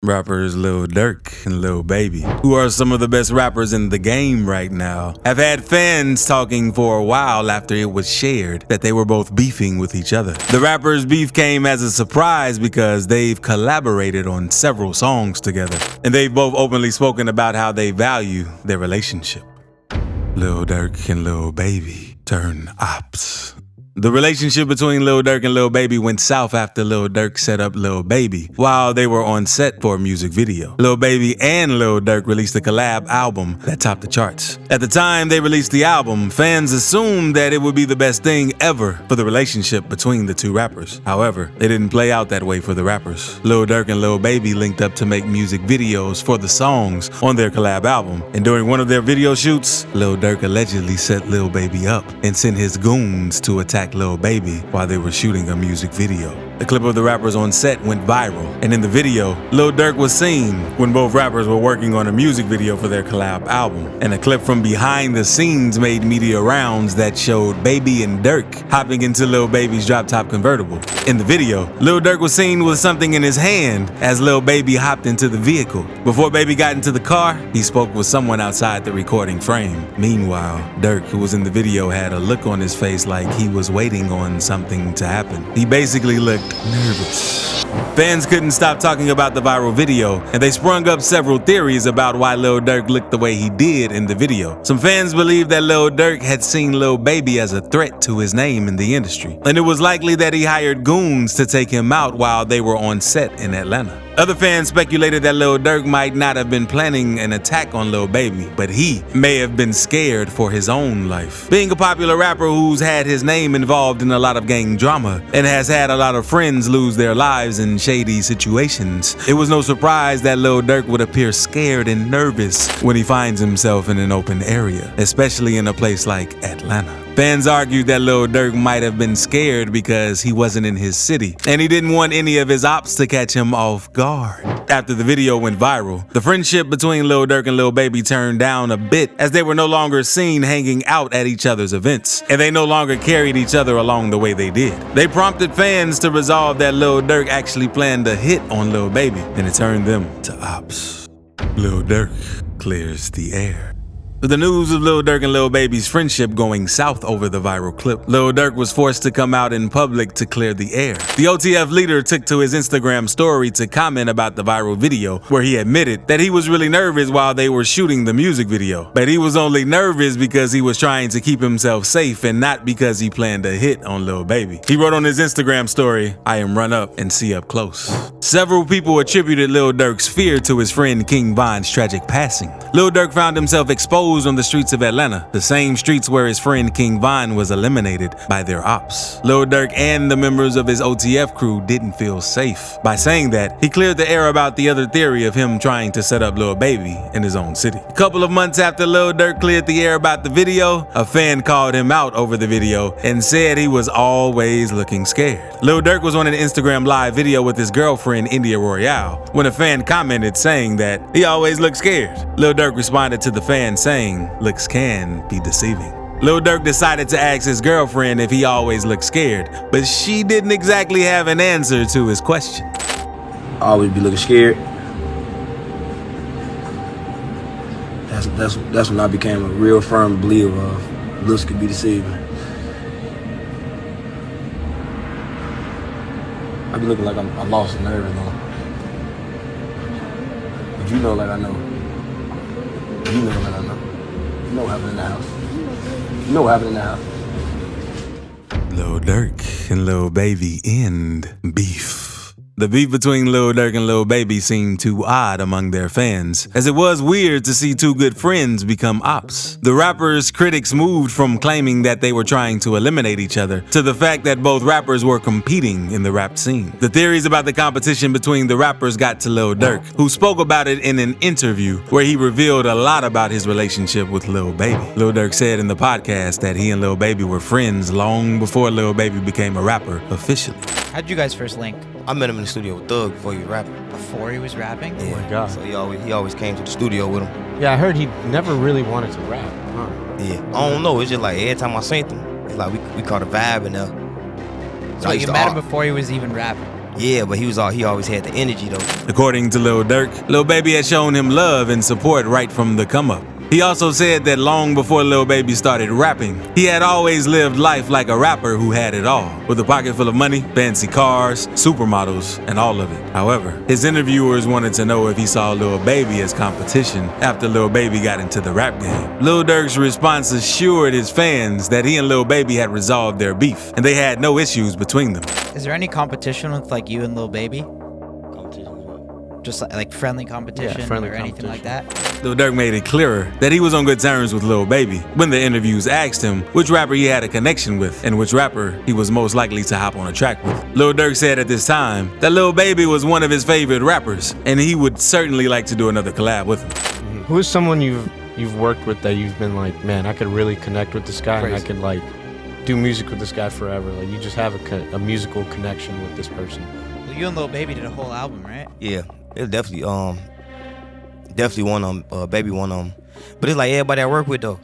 Rappers Lil Durk and Lil Baby, who are some of the best rappers in the game right now, have had fans talking for a while after it was shared that they were both beefing with each other. The rappers' beef came as a surprise because they've collaborated on several songs together, and they've both openly spoken about how they value their relationship. Lil Durk and Lil Baby turn Opps. The relationship between Lil Durk and Lil Baby went south after Lil Durk set up Lil Baby while they were on set for a music video. Lil Baby and Lil Durk released a collab album that topped the charts. At the time they released the album, fans assumed that it would be the best thing ever for the relationship between the two rappers. However, it didn't play out that way for the rappers. Lil Durk and Lil Baby linked up to make music videos for the songs on their collab album, and during one of their video shoots, Lil Durk allegedly set Lil Baby up and sent his goons to attack Lil Baby while they were shooting a music video. The clip of the rappers on set went viral, and in the video, Lil Durk was seen when both rappers were working on a music video for their collab album. And a clip from behind the scenes made media rounds that showed Baby and Durk hopping into Lil Baby's drop-top convertible. In the video, Lil Durk was seen with something in his hand as Lil Baby hopped into the vehicle. Before Baby got into the car, he spoke with someone outside the recording frame. Meanwhile, Durk, who was in the video, had a look on his face like he was waiting on something to happen. He basically looked nervous. Fans couldn't stop talking about the viral video, and they sprung up several theories about why Lil Durk looked the way he did in the video. Some fans believed that Lil Durk had seen Lil Baby as a threat to his name in the industry, and it was likely that he hired goons to take him out while they were on set in Atlanta. Other fans speculated that Lil Durk might not have been planning an attack on Lil Baby, but he may have been scared for his own life. Being a popular rapper who's had his name involved in a lot of gang drama and has had a lot of friends lose their lives in shady situations, it was no surprise that Lil Durk would appear scared and nervous when he finds himself in an open area, especially in a place like Atlanta. Fans argued that Lil Durk might have been scared because he wasn't in his city, and he didn't want any of his ops to catch him off guard. After the video went viral, the friendship between Lil Durk and Lil Baby turned down a bit as they were no longer seen hanging out at each other's events, and they no longer carried each other along the way they did. They prompted fans to resolve that Lil Durk actually planned a hit on Lil Baby, and it turned them to Opps. Lil Durk clears the air. With the news of Lil Durk and Lil Baby's friendship going south over the viral clip, Lil Durk was forced to come out in public to clear the air. The OTF leader took to his Instagram story to comment about the viral video, where he admitted that he was really nervous while they were shooting the music video, but he was only nervous because he was trying to keep himself safe and not because he planned a hit on Lil Baby. He wrote on his Instagram story, "I am run up and see up close." Several people attributed Lil Durk's fear to his friend King Von's tragic passing. Lil Durk found himself exposed on the streets of Atlanta, the same streets where his friend King Von was eliminated by their ops. Lil Durk and the members of his OTF crew didn't feel safe. By saying that, he cleared the air about the other theory of him trying to set up Lil Baby in his own city. A couple of months after Lil Durk cleared the air about the video, a fan called him out over the video and said he was always looking scared. Lil Durk was on an Instagram live video with his girlfriend India Royale when a fan commented saying that he always looked scared. Lil Durk responded to the fan saying, "Looks can be deceiving." Lil Durk decided to ask his girlfriend if he always looked scared, but she didn't exactly have an answer to his question. I always be looking scared. That's when I became a real firm believer of looks could be deceiving. I be looking like I'm lost in everything. But you know like I know. You know like I know. You know what happened in the house. You know what happened in the house. Lil Durk and Lil Baby end beef. The beef between Lil Durk and Lil Baby seemed too odd among their fans, as it was weird to see two good friends become ops. The rapper's critics moved from claiming that they were trying to eliminate each other to the fact that both rappers were competing in the rap scene. The theories about the competition between the rappers got to Lil Durk, who spoke about it in an interview where he revealed a lot about his relationship with Lil Baby. Lil Durk said in the podcast that he and Lil Baby were friends long before Lil Baby became a rapper officially. How'd you guys first link? I met him in the studio with Thug before he was rapping. Before he was rapping? Yeah. Oh my God. So he always came to the studio with him. Yeah, I heard he never really wanted to rap. Huh? Yeah. I don't know. It's just like every time I seen him, it's like we caught a vibe in there. So you met him before he was even rapping? Yeah, but he always had the energy though. According to Lil Durk, Lil Baby had shown him love and support right from the come up. He also said that long before Lil Baby started rapping, he had always lived life like a rapper who had it all, with a pocket full of money, fancy cars, supermodels, and all of it. However, his interviewers wanted to know if he saw Lil Baby as competition after Lil Baby got into the rap game. Lil Durk's response assured his fans that he and Lil Baby had resolved their beef, and they had no issues between them. Is there any competition with like you and Lil Baby? Just like friendly competition friendly or anything like that? Lil Durk made it clearer that he was on good terms with Lil Baby when the interviews asked him which rapper he had a connection with and which rapper he was most likely to hop on a track with. Lil Durk said at this time that Lil Baby was one of his favorite rappers and he would certainly like to do another collab with him. Who is someone you've worked with that you've been like, man, I could really connect with this guy and I could like do music with this guy forever? Like you just have a musical connection with this person. Well, you and Lil Baby did a whole album, right? Yeah, it's definitely one of them, Baby one of them. But it's like everybody I work with though.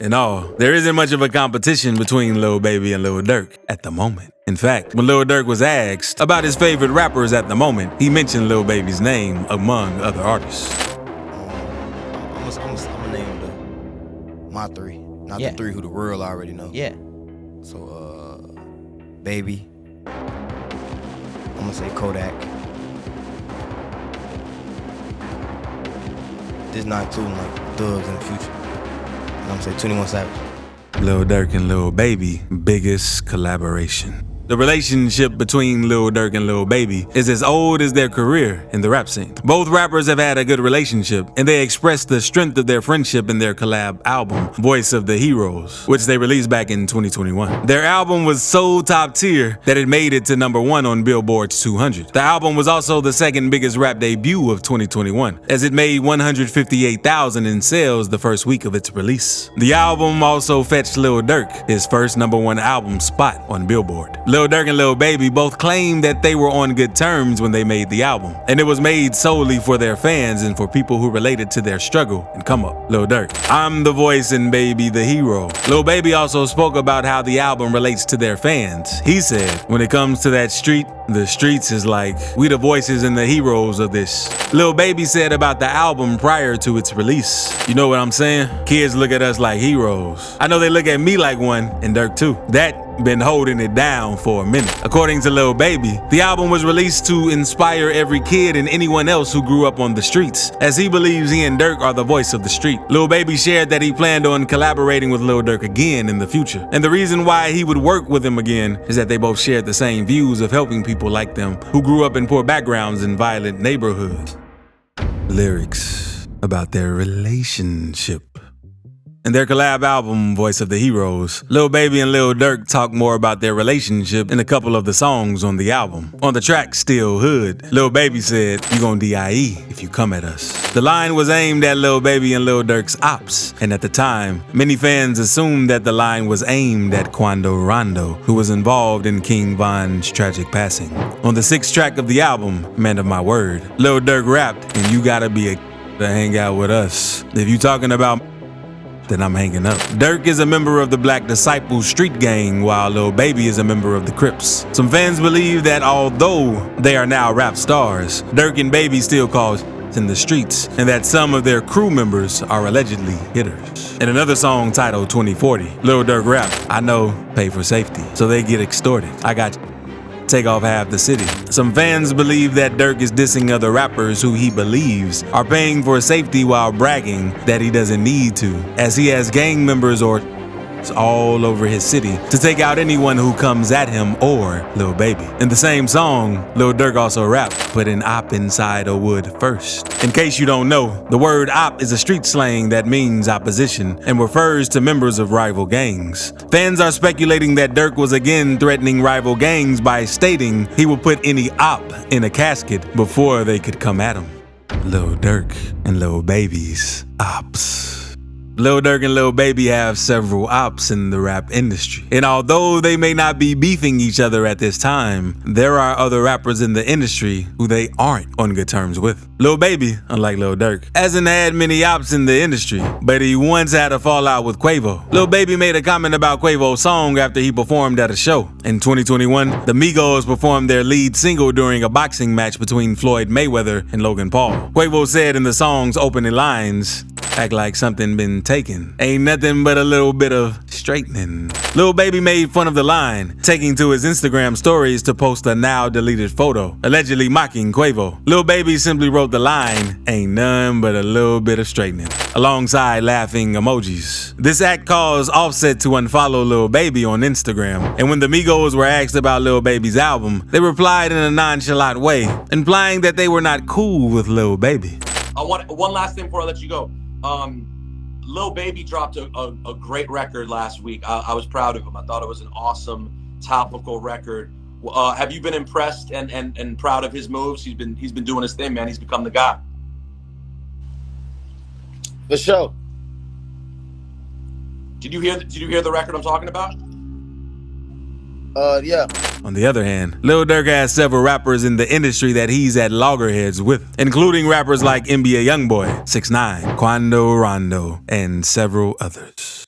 In all, there isn't much of a competition between Lil Baby and Lil Durk at the moment. In fact, when Lil Durk was asked about his favorite rappers at the moment, he mentioned Lil Baby's name among other artists. I'm gonna name my three, not the three who the world already know. Yeah. So, Baby. I'm gonna say Kodak. This not including like Thugs in the future. And I'm gonna say 21 Savage. Lil Durk and Lil Baby, biggest collaboration. The relationship between Lil Durk and Lil Baby is as old as their career in the rap scene. Both rappers have had a good relationship, and they expressed the strength of their friendship in their collab album, Voice of the Heroes, which they released back in 2021. Their album was so top tier that it made it to #1 on Billboard's 200. The album was also the second biggest rap debut of 2021, as it made 158,000 in sales the first week of its release. The album also fetched Lil Durk his first #1 album spot on Billboard. Lil Durk and Lil Baby both claimed that they were on good terms when they made the album, and it was made solely for their fans and for people who related to their struggle and come up. Lil Durk: I'm the voice and Baby the hero. Lil Baby also spoke about how the album relates to their fans. He said, when it comes to that street, the streets is like, we the voices and the heroes of this. Lil Baby said about the album prior to its release, you know what I'm saying? Kids look at us like heroes. I know they look at me like one, and Durk too. That been holding it down for a minute. According to Lil Baby, the album was released to inspire every kid and anyone else who grew up on the streets, as he believes he and Durk are the voice of the street. Lil Baby shared that he planned on collaborating with Lil Durk again in the future, and the reason why he would work with him again is that they both shared the same views of helping people like them who grew up in poor backgrounds in violent neighborhoods. Lyrics about their relationship. In their collab album, Voice of the Heroes, Lil Baby and Lil Durk talk more about their relationship in a couple of the songs on the album. On the track Still Hood, Lil Baby said, "You gon' DIE if you come at us." The line was aimed at Lil Baby and Lil Durk's Opps, and at the time, many fans assumed that the line was aimed at Quando Rondo, who was involved in King Von's tragic passing. On the 6th track of the album, Man of My Word, Lil Durk rapped, "And you gotta be a to hang out with us. If you talking about then I'm hanging up." Durk is a member of the Black Disciples street gang, while Lil Baby is a member of the Crips. Some fans believe that although they are now rap stars, Durk and Baby still cause in the streets, and that some of their crew members are allegedly hitters. In another song titled 2040, Lil Durk rapped, "I know, pay for safety, so they get extorted. I got take off half the city." Some fans believe that Durk is dissing other rappers who he believes are paying for safety while bragging that he doesn't need to, as he has gang members or all over his city to take out anyone who comes at him or Lil Baby. In the same song, Lil Durk also rapped, "Put an op inside a wood first." In case you don't know, the word op is a street slang that means opposition and refers to members of rival gangs. Fans are speculating that Durk was again threatening rival gangs by stating he would put any op in a casket before they could come at him. Lil Durk and Lil Baby's Opps. Lil Durk and Lil Baby have several ops in the rap industry. And although they may not be beefing each other at this time, there are other rappers in the industry who they aren't on good terms with. Lil Baby, unlike Lil Durk, hasn't had many ops in the industry, but he once had a fallout with Quavo. Lil Baby made a comment about Quavo's song after he performed at a show. In 2021, the Migos performed their lead single during a boxing match between Floyd Mayweather and Logan Paul. Quavo said in the song's opening lines, "Act like something been taken. Ain't nothing but a little bit of straightening." Lil Baby made fun of the line, taking to his Instagram stories to post a now deleted photo, allegedly mocking Quavo. Lil Baby simply wrote the line, "Ain't none but a little bit of straightening," alongside laughing emojis. This act caused Offset to unfollow Lil Baby on Instagram, and when the Migos were asked about Lil Baby's album, they replied in a nonchalant way, implying that they were not cool with Lil Baby. One last thing before I let you go. Lil Baby dropped a great record last week. I was proud of him. I thought it was an awesome topical record. Have you been impressed and proud of his moves? He's been doing his thing, man. He's become the guy. For sure. Did you hear the record I'm talking about? Yeah. On the other hand, Lil Durk has several rappers in the industry that he's at loggerheads with, including rappers like NBA Youngboy, 6ix9ine, Quando Rondo, and several others.